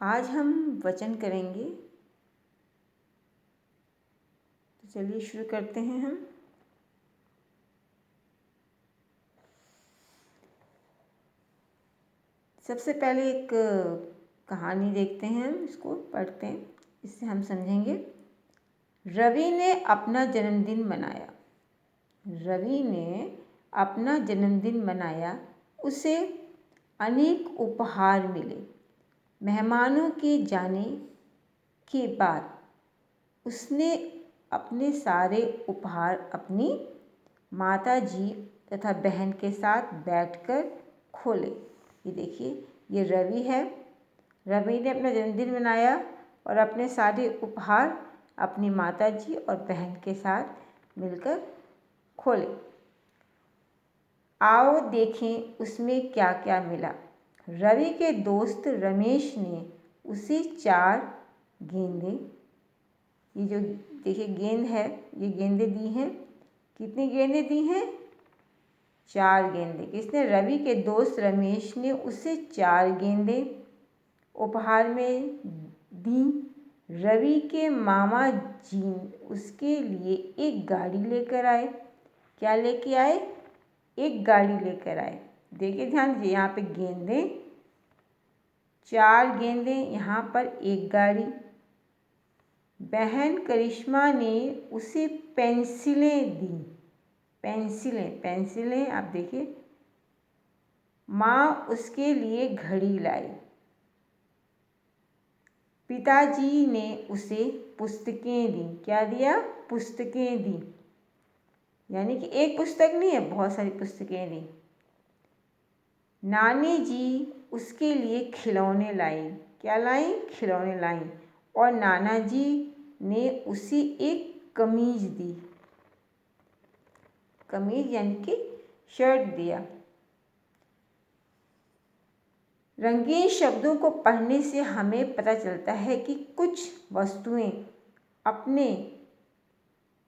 आज हम वचन करेंगे, तो चलिए शुरू करते हैं हम। सबसे पहले एक कहानी देखते हैं, हम इसको पढ़ते हैं, इससे हम समझेंगे। रवि ने अपना जन्मदिन मनाया। रवि ने अपना जन्मदिन मनाया। उसे अनेक उपहार मिले। मेहमानों के जाने के बाद उसने अपने सारे उपहार अपनी माताजी तथा बहन के साथ बैठकर खोले। ये देखिए, ये रवि है। रवि ने अपना जन्मदिन मनाया और अपने सारे उपहार अपनी माताजी और बहन के साथ मिलकर खोले। आओ देखें उसमें क्या क्या मिला। रवि के दोस्त रमेश ने उसे 4 गेंदें, ये जो देखिए गेंद है, ये गेंदें दी हैं। कितनी गेंदें दी हैं? 4 गेंदें। किसने? रवि के दोस्त रमेश ने उसे 4 गेंदें उपहार में दी। रवि के मामा जी उसके लिए एक गाड़ी लेकर आए। क्या लेके आए? एक गाड़ी लेकर आए। देखिए ध्यान दीजिए, यहाँ पे गेंदें, 4 गेंदें, यहाँ पर एक गाड़ी। बहन करिश्मा ने उसे पेंसिलें दी। पेंसिलें आप देखिए। माँ उसके लिए घड़ी लाई। पिताजी ने उसे पुस्तकें दी। क्या दिया? पुस्तकें दी। यानी कि एक पुस्तक नहीं है, बहुत सारी पुस्तकें दी। नानी जी उसके लिए खिलौने लाई। क्या लाई? खिलौने लाई। और नाना जी ने उसे एक कमीज दी। कमीज यानी कि शर्ट दिया। रंगीन शब्दों को पढ़ने से हमें पता चलता है कि कुछ वस्तुएं अपने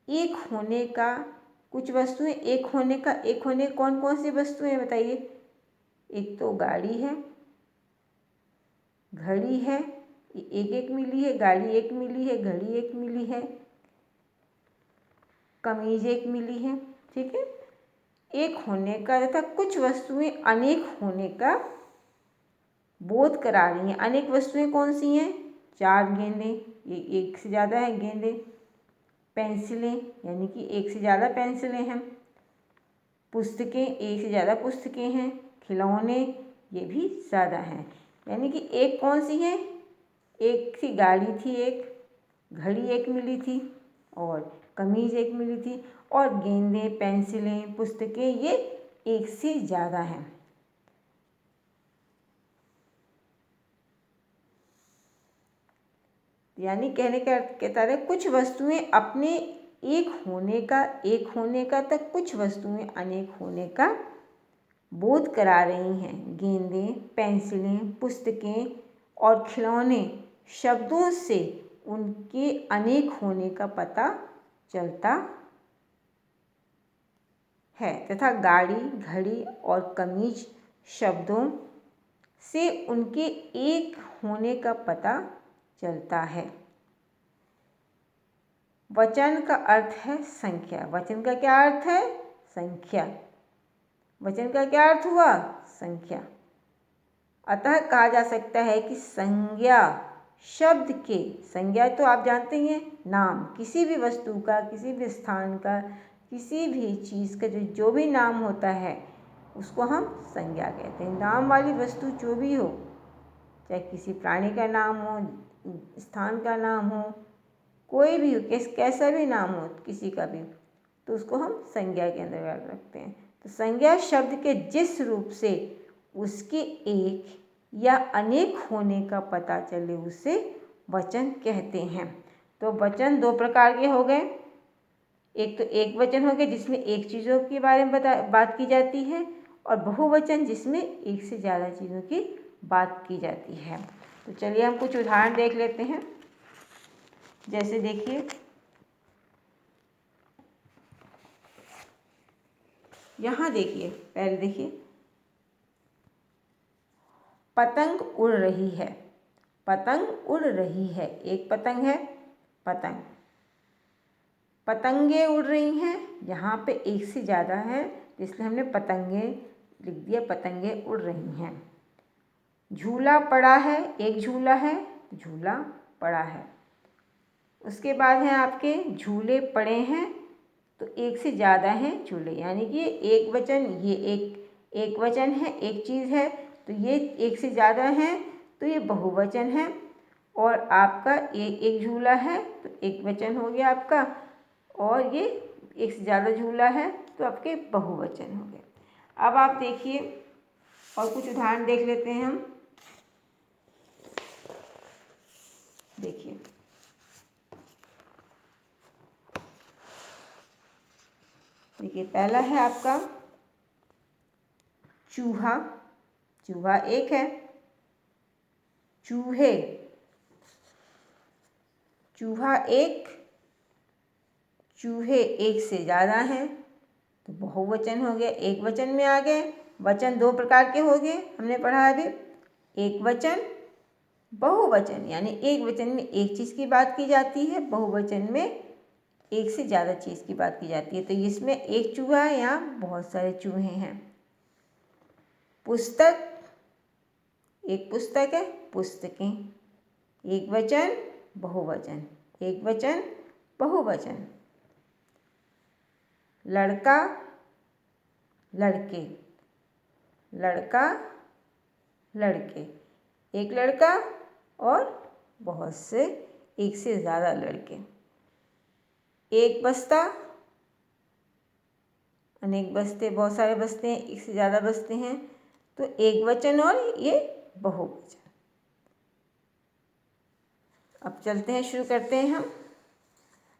एक होने का, कौन कौन सी वस्तुएं बताइए? एक तो गाड़ी है, घड़ी है, एक मिली है, गाड़ी एक मिली है, घड़ी एक मिली है, कमीज एक मिली है। ठीक है, एक होने का तथा कुछ वस्तुएं अनेक होने का बोध करा रही हैं। अनेक वस्तुएं कौन सी हैं? 4 गेंदें, ये एक से ज़्यादा है गेंदें। पेंसिलें यानी कि एक से ज़्यादा पेंसिलें हैं। पुस्तकें, एक से ज़्यादा पुस्तकें हैं। खिलौने, ये भी ज़्यादा हैं। यानी कि एक कौन सी है? एक सी गाड़ी थी, एक घड़ी एक मिली थी, और कमीज एक मिली थी, और गेंदें, पेंसिलें, पुस्तकें, ये एक से ज़्यादा हैं। यानी कहने का कहता है, कुछ वस्तुएं अपने एक होने का तक कुछ वस्तुएं अनेक होने का बोध करा रही हैं। गेंदें, पेंसिलें, पुस्तकें और खिलौने शब्दों से उनके अनेक होने का पता चलता है, तथा गाड़ी, घड़ी और कमीज शब्दों से उनके एक होने का पता चलता है। वचन का अर्थ है संख्या। वचन का क्या अर्थ है? संख्या। वचन का क्या अर्थ हुआ? संख्या। अतः कहा जा सकता है कि संज्ञा शब्द के, संज्ञा तो आप जानते ही हैं, नाम, किसी भी वस्तु का, किसी भी स्थान का, किसी भी चीज़ का जो भी नाम होता है उसको हम संज्ञा कहते हैं। नाम वाली वस्तु जो भी हो, चाहे किसी प्राणी का नाम हो, स्थान का नाम हो, कोई भी हो, कैसा भी नाम हो किसी का भी, तो उसको हम संज्ञा के अंतर्गत रखते हैं। तो संज्ञा शब्द के जिस रूप से उसके एक या अनेक होने का पता चले उसे वचन कहते हैं। तो वचन 2 प्रकार के हो गए। एक तो एक वचन हो गया जिसमें एक चीज़ों के बारे में बात की जाती है, और बहुवचन जिसमें एक से ज़्यादा चीज़ों की बात की जाती है। तो चलिए हम कुछ उदाहरण देख लेते हैं। जैसे देखिए, यहाँ देखिए, पहले देखिए, पतंग उड़ रही है। पतंग उड़ रही है। एक पतंग है, पतंग। पतंगे उड़ रही हैं, यहाँ पे एक से ज़्यादा है इसलिए हमने पतंगे लिख दिया, पतंगे उड़ रही हैं। झूला पड़ा है, एक झूला है, झूला पड़ा है। उसके बाद है आपके झूले पड़े हैं, तो एक से ज़्यादा हैं झूले, यानी कि एक वचन, ये एक वचन है, एक चीज़ है, तो ये एक से ज़्यादा हैं तो ये बहुवचन है। और आपका एक झूला है तो एक वचन हो गया आपका, और ये एक से ज़्यादा झूला है तो आपके बहुवचन हो गए। अब आप देखिए और कुछ उदाहरण देख लेते हैं हम। देखिए, पहला है आपका चूहा, चूहा एक है। चूहे, चूहा एक, चूहे एक से ज़्यादा हैं तो बहुवचन हो गया, एक वचन में आ गए। वचन दो प्रकार के हो गए, हमने पढ़ा अभी, एक वचन, बहुवचन। यानी एक वचन में एक चीज़ की बात की जाती है, बहुवचन में एक से ज़्यादा चीज़ की बात की जाती है। तो इसमें एक चूहा है, यहाँ बहुत सारे चूहे हैं। पुस्तक, एक पुस्तक है, पुस्तकें, एक वचन, बहुवचन, एक वचन, बहुवचन। लड़का, लड़के, लड़का, लड़के, एक लड़का और बहुत से, एक से ज़्यादा लड़के। एक बस्ता, अनेक बस्ते, बहुत सारे बस्ते हैं, एक से ज़्यादा बस्ते हैं, तो एक वचन और ये बहुवचन। अब चलते हैं, शुरू करते हैं हम।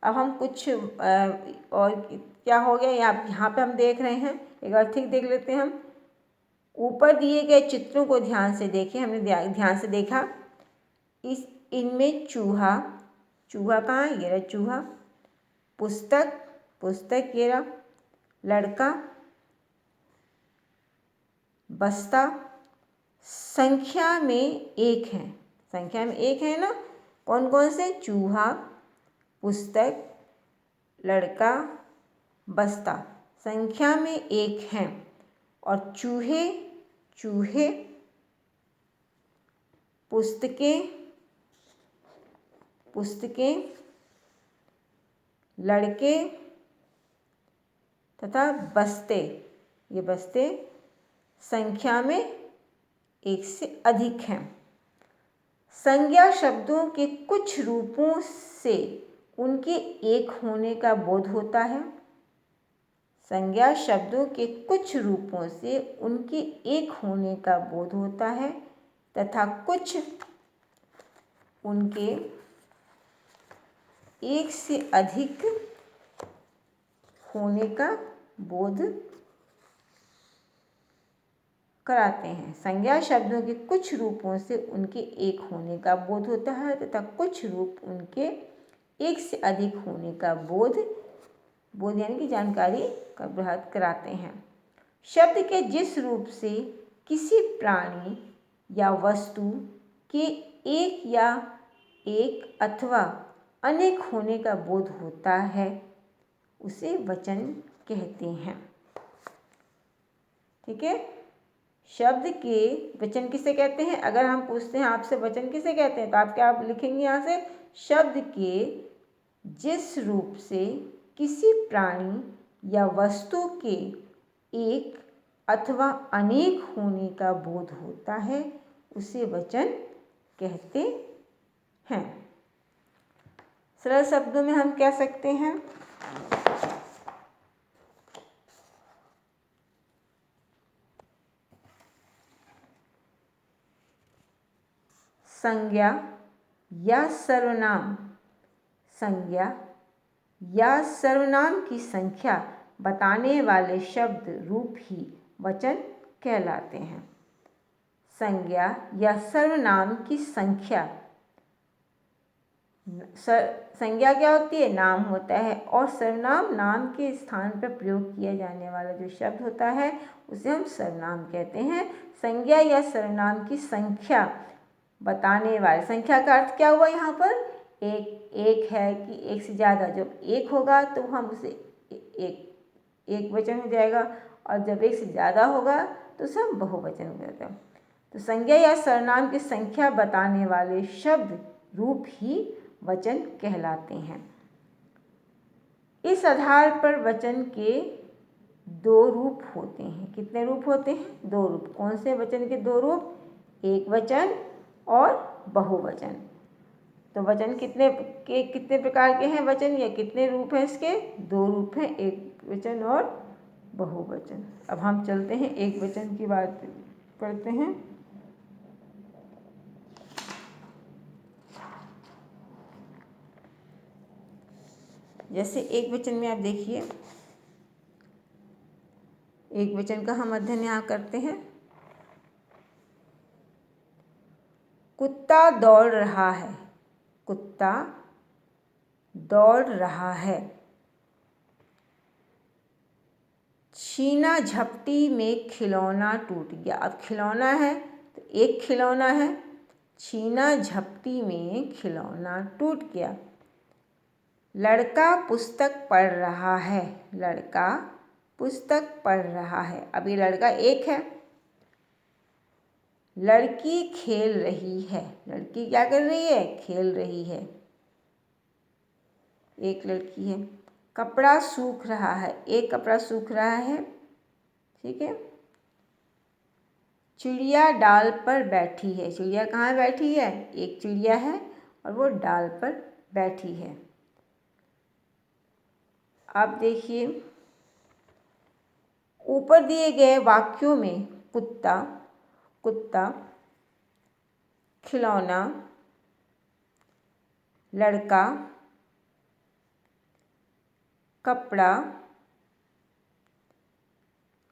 अब हम कुछ और क्या हो गया यहाँ पे हम देख रहे हैं, एक बार ठीक देख लेते हैं हम। ऊपर दिए गए चित्रों को ध्यान से देखें, हमने ध्यान से देखा। इनमें चूहा, चूहा कहाँ है, ये रहा चूहा। पुस्तक, पुस्तक ये रहा। लड़का, बस्ता, संख्या में एक है, संख्या में एक है ना। कौन कौन से, चूहा, पुस्तक, लड़का, बस्ता, संख्या में एक हैं। और चूहे, चूहे, पुस्तकें, पुस्तकें, लड़के तथा बस्ते, ये बस्ते संख्या में एक से अधिक हैं। संज्ञा शब्दों के कुछ रूपों से उनके एक होने का बोध होता है। संज्ञा शब्दों के कुछ रूपों से उनके एक होने का बोध होता है तथा कुछ उनके एक से अधिक होने का बोध कराते हैं। संज्ञा शब्दों के कुछ रूपों से उनके एक होने का बोध होता है तथा कुछ रूप उनके एक से अधिक होने का बोध यानी कि जानकारी का बोध कराते हैं। शब्द के जिस रूप से किसी प्राणी या वस्तु के एक या एक अथवा अनेक होने का बोध होता है उसे वचन कहते हैं। ठीक है, शब्द के वचन किसे कहते हैं? अगर हम पूछते हैं आपसे वचन किसे कहते हैं, तो आप क्या लिखेंगे यहाँ से? शब्द के जिस रूप से किसी प्राणी या वस्तु के एक अथवा अनेक होने का बोध होता है उसे वचन कहते हैं। सरल शब्दों में हम कह सकते हैं संज्ञा या सर्वनाम, संज्ञा या सर्वनाम की संख्या बताने वाले शब्द रूप ही वचन कहलाते हैं। संज्ञा या सर्वनाम की संख्या, संज्ञा क्या होती है? नाम होता है, और सर्वनाम नाम के स्थान पर प्रयोग किया जाने वाला जो शब्द होता है उसे हम सर्वनाम कहते हैं। संज्ञा या सर्वनाम की संख्या बताने वाले। संख्या का अर्थ क्या हुआ यहाँ पर? एक है कि एक से ज़्यादा। जब एक होगा तो हम उसे एक वचन हो जाएगा, और जब एक से ज़्यादा होगा तो सब बहुवचन हो जाता है। तो संज्ञा या सर्वनाम की संख्या बताने वाले शब्द रूप ही वचन कहलाते हैं। इस आधार पर वचन के दो रूप होते हैं। कितने रूप होते हैं? दो रूप। कौन से वचन के दो रूप? एक वचन और बहुवचन। तो वचन कितने प्रकार के हैं वचन, या कितने रूप हैं इसके? दो रूप हैं, एक वचन और बहुवचन। अब हम चलते हैं एक वचन की बात करते हैं। जैसे एक वचन में आप देखिए, एक वचन का हम अध्ययन यहाँ करते हैं। कुत्ता दौड़ रहा है। कुत्ता दौड़ रहा है। छीना झपटी में खिलौना टूट गया। अब खिलौना है तो एक खिलौना है, छीना झपटी में खिलौना टूट गया। लड़का पुस्तक पढ़ रहा है। लड़का पुस्तक पढ़ रहा है। अब ये लड़का एक है। लड़की खेल रही है। लड़की क्या कर रही है? खेल रही है। एक लड़की है। कपड़ा सूख रहा है। एक कपड़ा सूख रहा है। ठीक है। चिड़िया डाल पर बैठी है। चिड़िया कहाँ बैठी है? एक चिड़िया है और वो डाल पर बैठी है। आप देखिए, ऊपर दिए गए वाक्यों में कुत्ता, कुत्ता, खिलौना, लड़का, कपड़ा,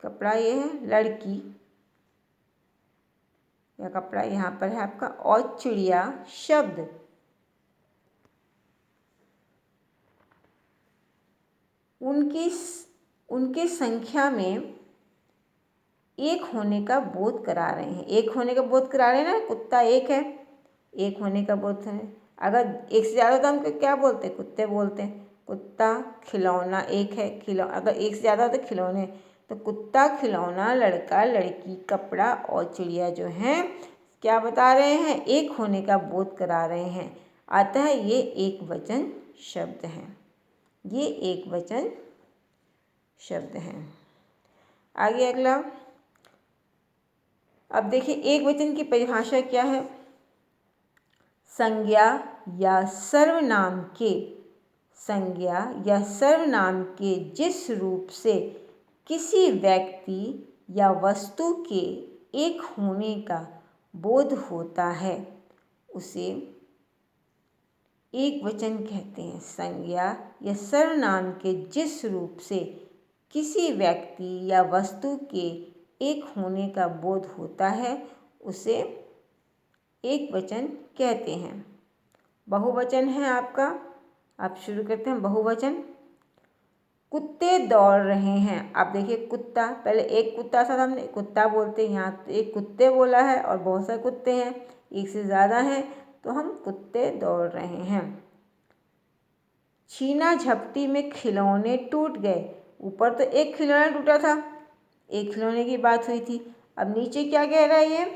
कपड़ा ये है, लड़की या कपड़ा यहाँ पर है आपका, और चिड़िया शब्द उनकी संख्या में एक होने का बोध करा रहे हैं। एक होने का बोध करा रहे हैं ना। कुत्ता एक है, एक होने का बोध है। अगर एक से ज़्यादा तो हम क्या बोलते हैं? कुत्ते बोलते हैं। कुत्ता, खिलौना एक है, अगर एक से ज़्यादा तो खिलौने। तो कुत्ता, खिलौना, लड़का, लड़की, कपड़ा और चिड़िया जो हैं क्या बता रहे हैं? एक होने का बोध करा रहे हैं। अतः ये एक वचन शब्द हैं। ये एक वचन शब्द हैं। आगे अगला, अब देखिए एक वचन की परिभाषा क्या है। संज्ञा या सर्वनाम के, संज्ञा या सर्वनाम के जिस रूप से किसी व्यक्ति या वस्तु के एक होने का बोध होता है उसे एक वचन कहते हैं। संज्ञा या सर्वनाम के जिस रूप से किसी व्यक्ति या वस्तु के एक होने का बोध होता है उसे एक वचन कहते हैं। बहुवचन है आपका। आप शुरू करते हैं बहुवचन। कुत्ते दौड़ रहे हैं। आप देखिए कुत्ता, पहले एक कुत्ता था, हमने कुत्ता बोलते हैं। यहाँ एक कुत्ते बोला है और बहुत सारे कुत्ते हैं, एक से ज़्यादा हैं, तो हम कुत्ते दौड़ रहे हैं। छीना झपटी में खिलौने टूट गए। ऊपर तो एक खिलौना टूटा था, एक खिलौने की बात हुई थी। अब नीचे क्या कह रहा है ये?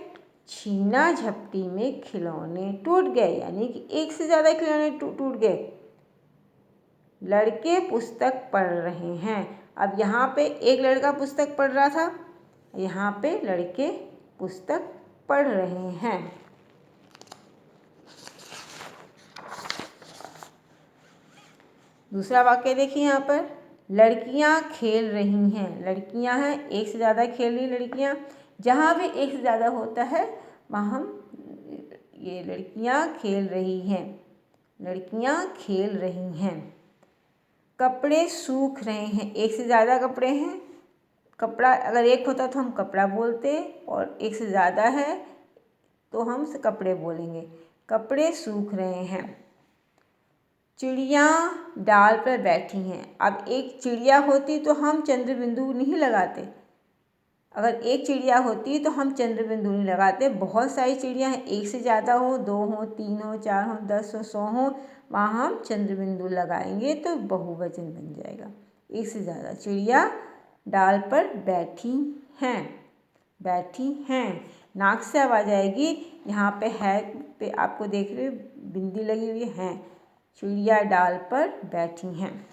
छीना झपटी में खिलौने टूट गए, यानी कि एक से ज़्यादा खिलौने टूट गए। लड़के पुस्तक पढ़ रहे हैं। अब यहाँ पे एक लड़का पुस्तक पढ़ रहा था, यहाँ पे लड़के पुस्तक पढ़ रहे हैं। दूसरा वाक्य देखिए यहाँ पर, लड़कियाँ खेल रही हैं। लड़कियाँ हैं, एक से ज़्यादा खेल रही लड़कियाँ। जहाँ भी एक से ज़्यादा होता है वहाँ हम ये लड़कियाँ खेल रही हैं, लड़कियाँ खेल रही हैं। कपड़े सूख रहे हैं। एक से ज़्यादा कपड़े हैं। कपड़ा अगर एक होता तो हम कपड़ा बोलते, और एक से ज़्यादा है तो हम कपड़े बोलेंगे। कपड़े सूख रहे हैं। चिड़िया डाल पर बैठी हैं। अब एक चिड़िया होती तो हम चंद्र बिंदु नहीं लगाते। अगर एक चिड़िया होती तो हम चंद्र बिंदु नहीं लगाते। बहुत सारी चिड़िया हैं, एक से ज़्यादा हो, 2 हो, 3 हो, 4 हो, 10 हो, 100 हो, वहाँ हम चंद्र बिंदु लगाएंगे तो बहुवचन बन जाएगा। एक से ज़्यादा चिड़िया डाल पर बैठी हैं, बैठी हैं, नाक से आवाज़ आएगी। यहाँ पे है पे आपको देख रहे हो बिंदी लगी हुई है, चिड़िया डाल पर बैठी हैं।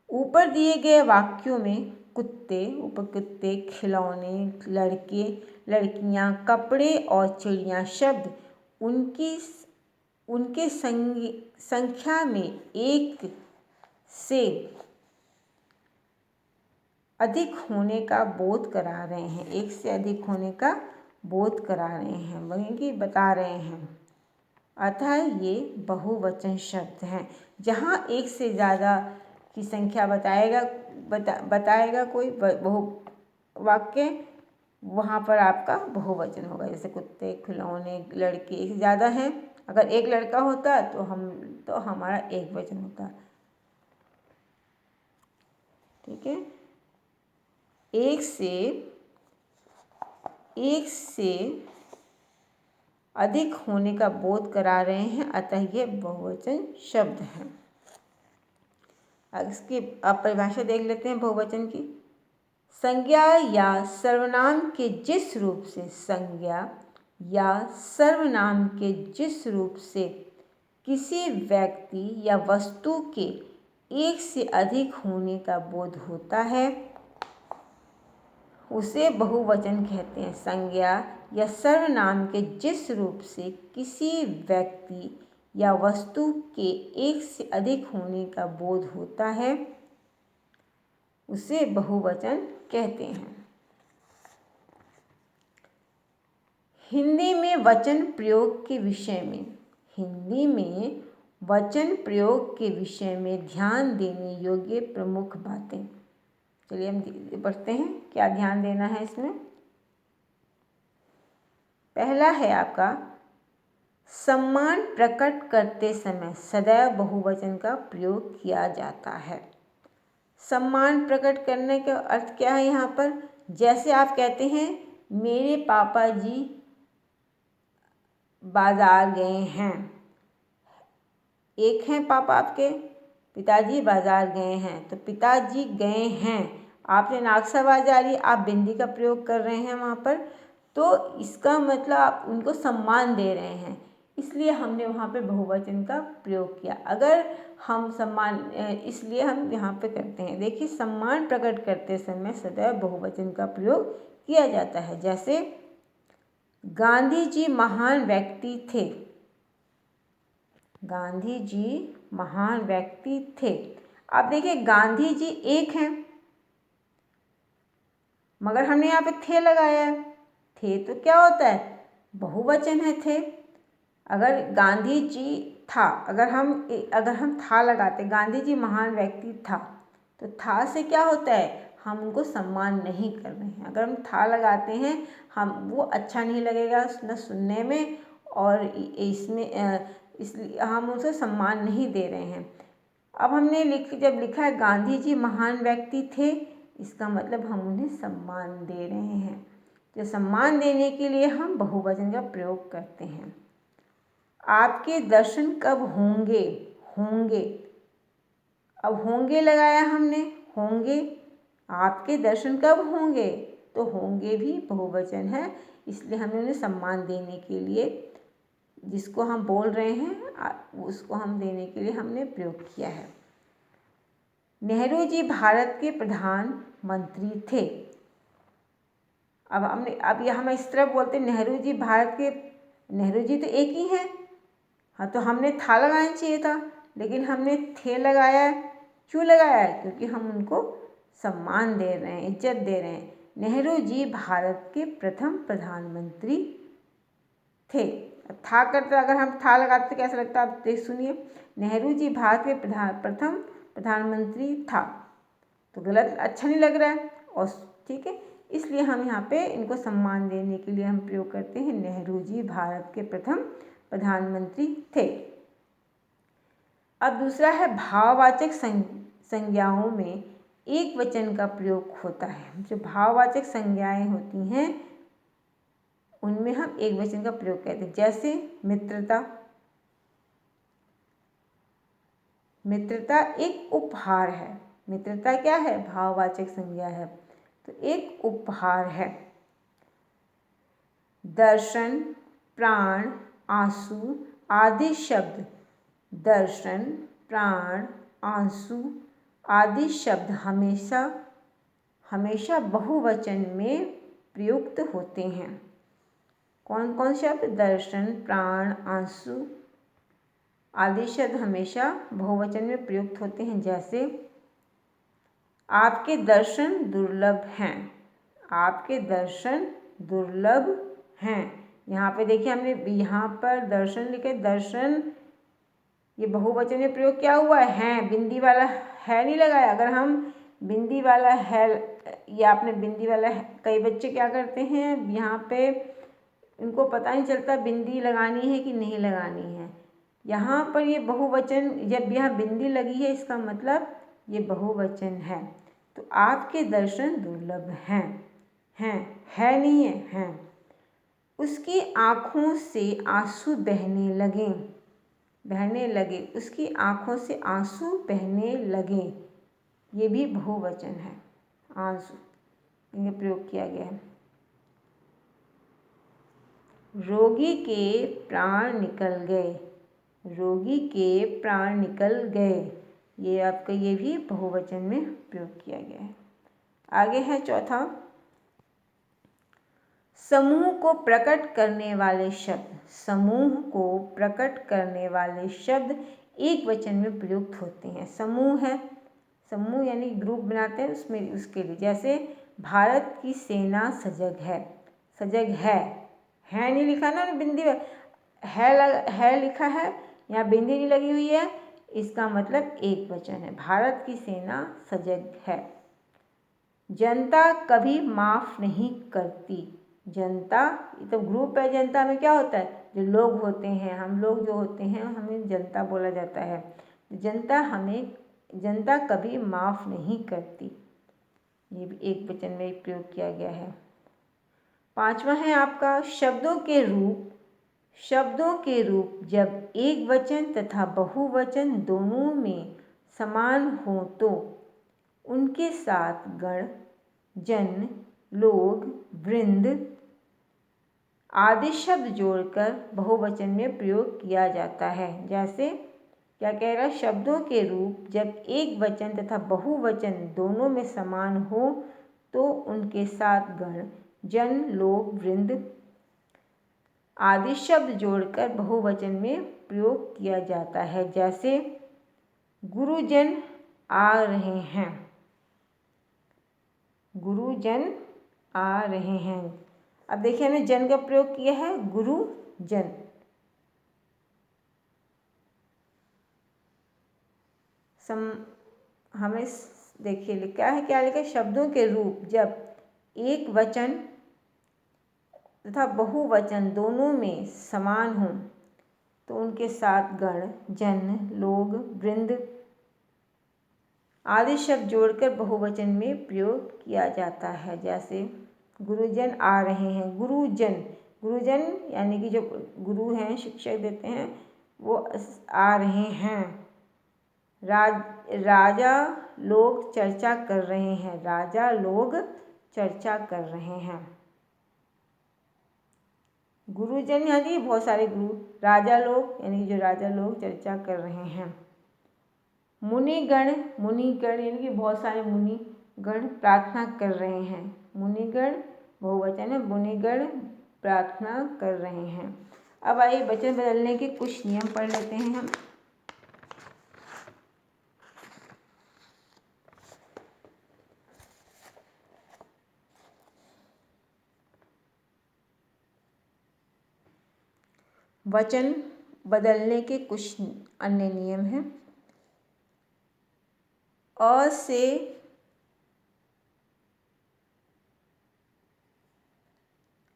ऊपर दिए गए वाक्यों में कुत्ते, उपकुत्ते, खिलौने, लड़के, लड़कियां, कपड़े और चिड़िया शब्द उनके संख्या में एक से अधिक होने का बोध करा रहे हैं, एक से अधिक होने का बोध करा रहे हैं, बल्कि बता रहे हैं। अतः ये बहुवचन शब्द हैं। जहाँ एक से ज़्यादा की संख्या बताएगा कोई बहु वाक्य, वहाँ पर आपका बहुवचन होगा। जैसे कुत्ते, खिलौने, लड़के, एक से ज़्यादा हैं। अगर एक लड़का होता तो हमारा एक वचन होता। ठीक है, एक से अधिक होने का बोध करा रहे हैं, अतः ये बहुवचन शब्द हैं। अब इसकी आप परिभाषा देख लेते हैं बहुवचन की। संज्ञा या सर्वनाम के जिस रूप से, संज्ञा या सर्वनाम के जिस रूप से किसी व्यक्ति या वस्तु के एक से अधिक होने का बोध होता है, उसे बहुवचन कहते हैं। संज्ञा या सर्वनाम के जिस रूप से किसी व्यक्ति या वस्तु के एक से अधिक होने का बोध होता है, उसे बहुवचन कहते हैं। हिंदी में वचन प्रयोग के विषय में, हिंदी में वचन प्रयोग के विषय में ध्यान देने योग्य प्रमुख बातें। चलिए हम पढ़ते हैं क्या ध्यान देना है इसमें। पहला है आपका, सम्मान प्रकट करते समय सदैव बहुवचन का प्रयोग किया जाता है। सम्मान प्रकट करने का अर्थ क्या है यहाँ पर? जैसे आप कहते हैं मेरे पापा जी बाजार गए हैं। एक हैं पापा आपके, पिताजी बाजार गए हैं, तो पिताजी गए हैं, आपने नाक से आवाज़ आ रही, आप बिंदी का प्रयोग कर रहे हैं वहाँ पर, तो इसका मतलब आप उनको सम्मान दे रहे हैं, इसलिए हमने वहाँ पे बहुवचन का प्रयोग किया। अगर हम सम्मान, इसलिए हम यहाँ पे करते हैं। देखिए, सम्मान प्रकट करते समय सदैव बहुवचन का प्रयोग किया जाता है। जैसे गांधी जी महान व्यक्ति थे, गांधी जी महान व्यक्ति थे। आप देखिए गांधी जी एक हैं, मगर हमने यहाँ पे थे लगाया है। थे तो क्या होता है? बहुवचन है थे। अगर गांधी जी था, अगर हम था लगाते, गांधी जी महान व्यक्ति था, तो था से क्या होता है? हम उनको सम्मान नहीं कर रहे हैं। अगर हम था लगाते हैं, हम वो अच्छा नहीं लगेगा न सुनने में, और इसमें इसलिए हम उसे सम्मान नहीं दे रहे हैं। अब हमने जब लिखा है गांधी जी महान व्यक्ति थे, इसका मतलब हम उन्हें सम्मान दे रहे हैं। तो सम्मान देने के लिए हम बहुवचन का प्रयोग करते हैं। आपके दर्शन कब होंगे? होंगे, अब होंगे लगाया हमने, होंगे। आपके दर्शन कब होंगे? तो होंगे भी बहुवचन है, इसलिए हमने उन्हें सम्मान देने के लिए, जिसको हम बोल रहे हैं उसको हम देने के लिए हमने प्रयोग किया है। नेहरू जी भारत के प्रधानमंत्री थे। अब यह हम इस तरह बोलते हैं नेहरू जी भारत के, नेहरू जी तो एक ही हैं। हाँ, तो हमने था लगाना चाहिए था, लेकिन हमने थे लगाया। क्यों लगाया है? क्योंकि हम उनको सम्मान दे रहे हैं, इज्जत दे रहे हैं। नेहरू जी भारत के प्रथम प्रधानमंत्री थे। था करते, अगर हम था लगाते तो कैसा लगता है? आप देख सुनिए, नेहरू जी भारत के प्रथम प्रधानमंत्री था, तो गलत, अच्छा नहीं लग रहा है। और ठीक है, इसलिए हम यहाँ पे इनको सम्मान देने के लिए हम प्रयोग करते हैं नेहरू जी भारत के प्रथम प्रधानमंत्री थे। अब दूसरा है भाववाचक संज्ञाओं में एक वचन का प्रयोग होता है। जो भाववाचक संज्ञाएं होती हैं उनमें हम एक वचन का प्रयोग करते हैं। जैसे मित्रता, मित्रता एक उपहार है। मित्रता क्या है? भाववाचक संज्ञा है, तो एक उपहार है। दर्शन, प्राण, आंसू आदि शब्द, दर्शन, प्राण, आंसू आदि शब्द हमेशा हमेशा बहुवचन में प्रयुक्त होते हैं। कौन कौन शब्द? दर्शन, प्राण, आंसू आदि शब्द हमेशा बहुवचन में प्रयुक्त होते हैं। जैसे आपके दर्शन दुर्लभ हैं। आपके दर्शन दुर्लभ हैं। यहाँ पे देखिए हमने यहाँ पर दर्शन लिखे। दर्शन ये बहुवचन में प्रयोग क्या हुआ है? बिंदी वाला है नहीं लगाया। अगर हम बिंदी वाला है या आपने बिंदी वाला है, कई बच्चे क्या करते हैं यहाँ पे इनको पता नहीं चलता बिंदी लगानी है कि नहीं लगानी है। यहाँ पर ये बहुवचन, जब यहाँ बिंदी लगी है इसका मतलब ये बहुवचन है। तो आपके दर्शन दुर्लभ हैं, है नहीं है, हैं। उसकी आँखों से आंसू बहने लगे, उसकी आँखों से आंसू बहने लगे, ये भी बहुवचन है। आंसू ये प्रयोग किया गया है। रोगी के प्राण निकल गए, रोगी के प्राण निकल गए, ये आपका ये भी बहुवचन में प्रयोग किया गया है। आगे है चौथा, समूह को प्रकट करने वाले शब्द, समूह को प्रकट करने वाले शब्द एक वचन में प्रयुक्त होते हैं। समूह है, समूह यानी ग्रुप बनाते हैं उसमें, उसके लिए जैसे भारत की सेना सजग है। सजग है नहीं लिखा ना, बिंदी है लिखा है, यहाँ बिंदी नहीं लगी हुई है, इसका मतलब एक वचन है। भारत की सेना सजग है। जनता कभी माफ़ नहीं करती, जनता ये तो ग्रुप है। जनता में क्या होता है? जो लोग होते हैं, हम लोग जो होते हैं हमें जनता बोला जाता है। जनता कभी माफ़ नहीं करती, ये भी एक वचन में प्रयोग किया गया है। पांचवा है आपका शब्दों के रूप, शब्दों के रूप जब एक वचन तथा बहुवचन दोनों में समान हो तो उनके साथ गण, जन, लोग, वृंद आदि शब्द जोड़कर बहुवचन में प्रयोग किया जाता है। जैसे क्या कह रहा है? शब्दों के रूप जब एक वचन तथा बहुवचन दोनों में समान हो तो उनके साथ गण, जन, लोग, वृंद आदि शब्द जोड़कर बहुवचन में प्रयोग किया जाता है। जैसे गुरुजन आ रहे हैं, गुरुजन आ रहे हैं। अब देखिए हमने जन का प्रयोग किया है, गुरुजन। हमें देखिए लिखा है, क्या लिखा है? शब्दों के रूप जब एक वचन तथा बहुवचन दोनों में समान हो तो उनके साथ गण, जन, लोग, वृंद आदि शब्द जोड़कर बहुवचन में प्रयोग किया जाता है। जैसे गुरुजन आ रहे हैं, गुरुजन, गुरुजन यानी कि जो गुरु हैं, शिक्षक देते हैं, वो आ रहे हैं। राजा लोग चर्चा कर रहे हैं, राजा लोग चर्चा कर रहे हैं। गुरुजन यानी बहुत सारे गुरु, राजा लोग यानी जो राजा लोग चर्चा कर रहे हैं। मुनिगण, मुनिगण यानी कि बहुत सारे मुनिगण प्रार्थना कर रहे हैं। मुनिगण बहुवचन है, मुनिगण प्रार्थना कर रहे हैं। अब आइए वचन बदलने के कुछ नियम पढ़ लेते हैं हम। वचन बदलने के कुछ अन्य नियम हैं। अ से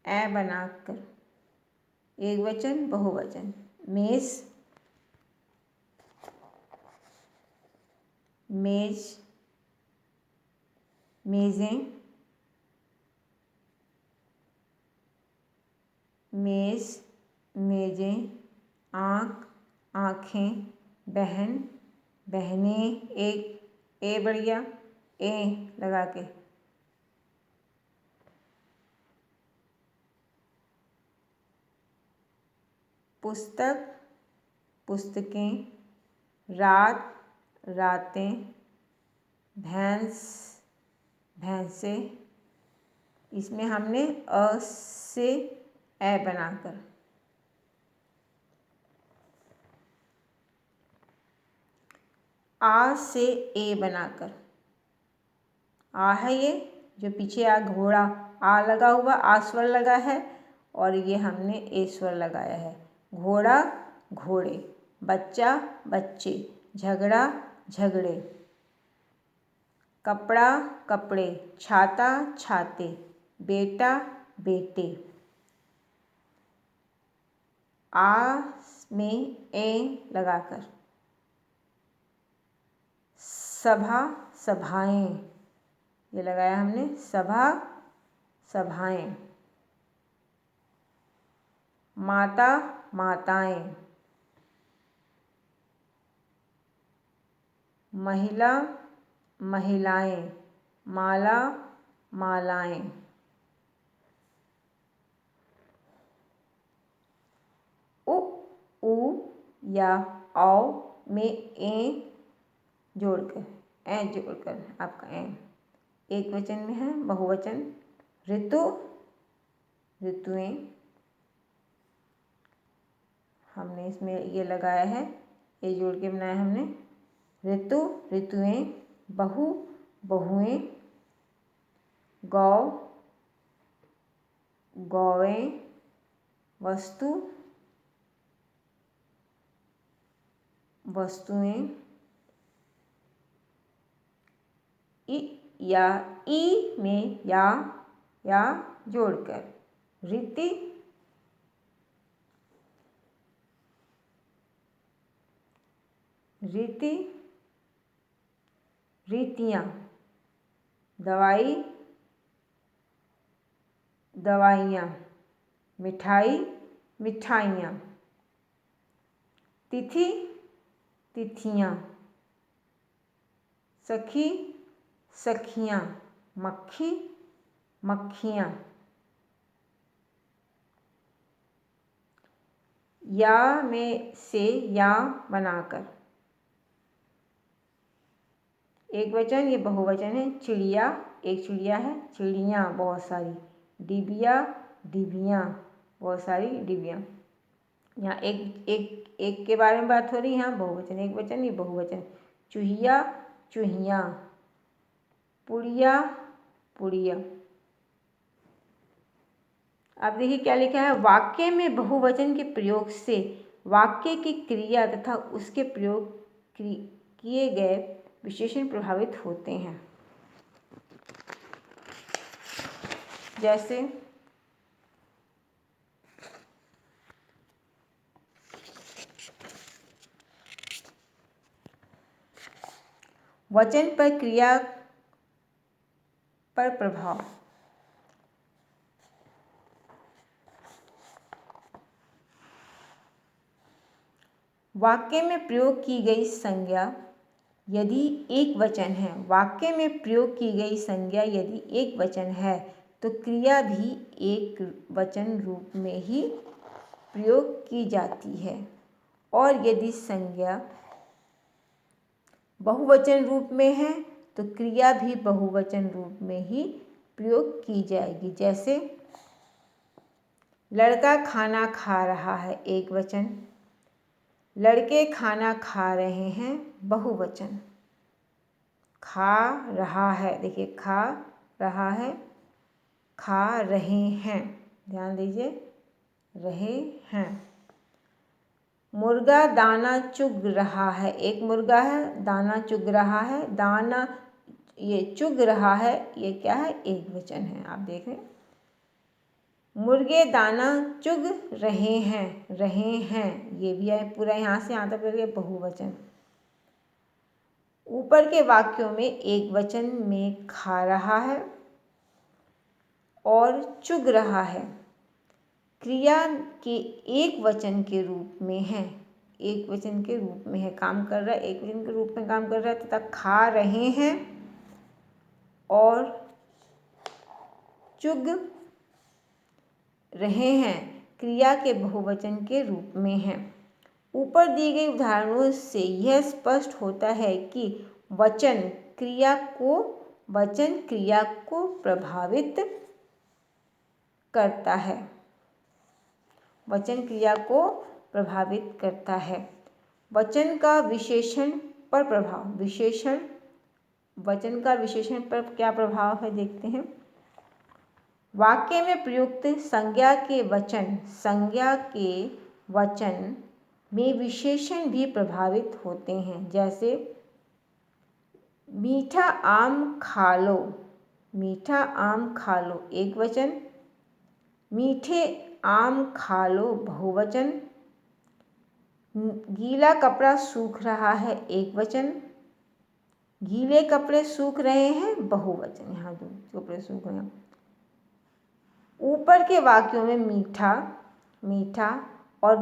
ए बनाकर एक वचन बहुवचन, मेज, मेज, मेज़ें, मेज़, मेजें, आँख, आँखें, बहन, बहनें, एक ए बढ़िया ए लगा के, पुस्तक, पुस्तकें, रात, रातें, भैंस, भैंसे। इसमें हमने अ से ए बनाकर, आ से ए बनाकर, आ है ये जो पीछे आ घोड़ा, आ लगा हुआ, आ स्वर लगा है और ये हमने ए स्वर लगाया है। घोड़ा, घोड़े, बच्चा, बच्चे, झगड़ा, झगड़े, कपड़ा, कपड़े, छाता, छाते, बेटा, बेटे। आ में ए लगाकर, सभा, सभाएं, ये लगाया हमने सभा, सभाएं। माता, माताएं, महिला, महिलाएं, माला, मालाएं। उ, ऊ या औ में ए जोड़कर, ए जोड़कर आपका ए एक वचन में है, बहुवचन। ऋतु, ऋतुएं, हमने इसमें ये लगाया है, ए जोड़ के बनाया हमने। ऋतु, ऋतुएं, बहु, बहुएं, गौ, गौएं, वस्तु, वस्तुएं। इ या ई में या जोड़कर, रीति, रीति, रीतियाँ, दवाई, दवाइयाँ, मिठाई, मिठाइयाँ, तिथि, तिथियाँ, सखी, सखियाँ, मक्खी, मक्खियाँ। या में से या बनाकर, एक वचन, ये बहुवचन है। चिड़िया, एक चिड़िया है, चिड़ियाँ बहुत सारी। डिबिया, डिबियाँ, बहुत सारी डिबियाँ। यहाँ एक के बारे में बात हो रही है, यहाँ बहुवचन, एक वचन, ये बहुवचन। चूहिया, चूहियाँ, पुड़िया, पुड़िया। अब देखिए क्या लिखा है, वाक्य में बहुवचन के प्रयोग से वाक्य की क्रिया तथा उसके प्रयोग किए गए विशेषण प्रभावित होते हैं। जैसे वचन पर क्रिया पर प्रभाव। वाक्य में प्रयोग की गई संज्ञा यदि एक वचन है, वाक्य में प्रयोग की गई संज्ञा यदि एक वचन है तो क्रिया भी एक वचन रूप में ही प्रयोग की जाती है, और यदि संज्ञा बहुवचन रूप में है तो क्रिया भी बहुवचन रूप में ही प्रयोग की जाएगी। जैसे लड़का खाना खा रहा है, एक वचन। लड़के खाना खा रहे हैं, बहुवचन। खा रहा है, देखिए खा रहा है, खा रहे हैं, ध्यान दीजिए, रहे हैं। मुर्गा दाना चुग रहा है, एक मुर्गा है, दाना चुग रहा है, दाना ये चुग रहा है, ये क्या है, एक वचन है। आप देख रहे हैं, मुर्गे दाना चुग रहे हैं, ये भी है पूरा यहाँ से यहाँ तक करके बहुवचन। ऊपर के वाक्यों में एक वचन में खा रहा है और चुग रहा है क्रिया के एक वचन के रूप में है। एक वचन के रूप में है, काम कर रहा है, एक वचन के रूप में काम कर रहा है तथा खा रहे हैं और चुग रहे हैं क्रिया के बहुवचन के रूप में है। ऊपर दी गई उदाहरणों से यह स्पष्ट होता है कि वचन क्रिया को प्रभावित करता है। वचन क्रिया को प्रभावित करता है। वचन का विशेषण पर प्रभाव। वचन का विशेषण पर क्या प्रभाव है देखते हैं। वाक्य में प्रयुक्त संज्ञा के वचन में विशेषण भी प्रभावित होते हैं। जैसे मीठा आम खा लो, एक वचन, मीठे आम खा लो बहुवचन, गीला कपड़ा सूख रहा है एक वचन, गीले कपड़े सूख रहे हैं बहुवचन। यहाँ दो कपड़े सूख रहे हैं। ऊपर के वाक्यों में मीठा और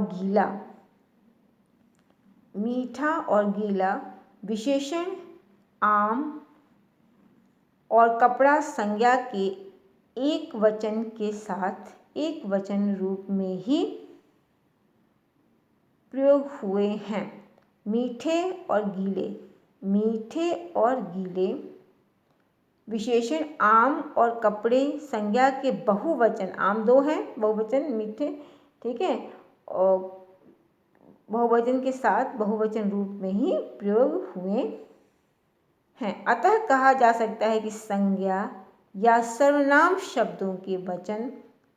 गीला विशेषण आम और कपड़ा संज्ञा के एक वचन के साथ एक वचन रूप में ही प्रयोग हुए हैं। मीठे और गीले विशेषण आम और कपड़े संज्ञा के बहुवचन, आम दो हैं, बहुवचन मीठे, ठीक है, और बहुवचन के साथ बहुवचन रूप में ही प्रयोग हुए हैं। अतः कहा जा सकता है कि संज्ञा या सर्वनाम शब्दों के वचन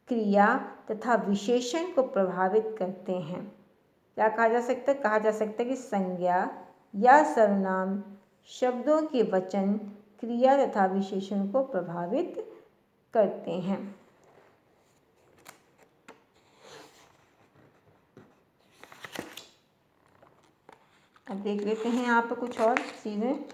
क्रिया तथा विशेषण को प्रभावित करते हैं। क्या कहा जा सकता है? कहा जा सकता है कि संज्ञा या सर्वनाम शब्दों के वचन क्रिया तथा विशेषण को प्रभावित करते हैं। अब देख लेते हैं यहाँ पे कुछ और चीज़ें।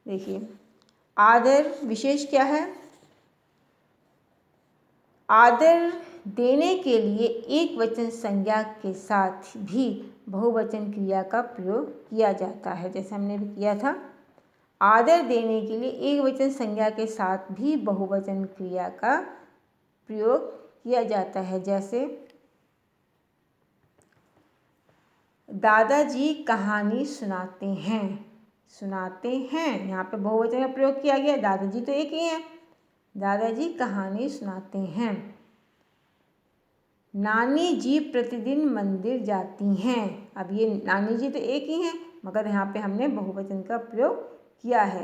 देखिए, आदर विशेष क्या है? आदर देने के लिए एक वचन संज्ञा के साथ भी बहुवचन क्रिया का प्रयोग किया जाता है। जैसे हमने भी किया था, आदर देने के लिए एक वचन संज्ञा के साथ भी बहुवचन क्रिया का प्रयोग किया जाता है। जैसे दादाजी कहानी सुनाते हैं, यहाँ पे बहुवचन का प्रयोग किया गया। दादाजी तो एक ही हैं, दादाजी कहानी सुनाते हैं। नानी जी प्रतिदिन मंदिर जाती हैं। अब ये नानी जी तो एक ही हैं, मगर यहाँ पे हमने बहुवचन का प्रयोग किया है।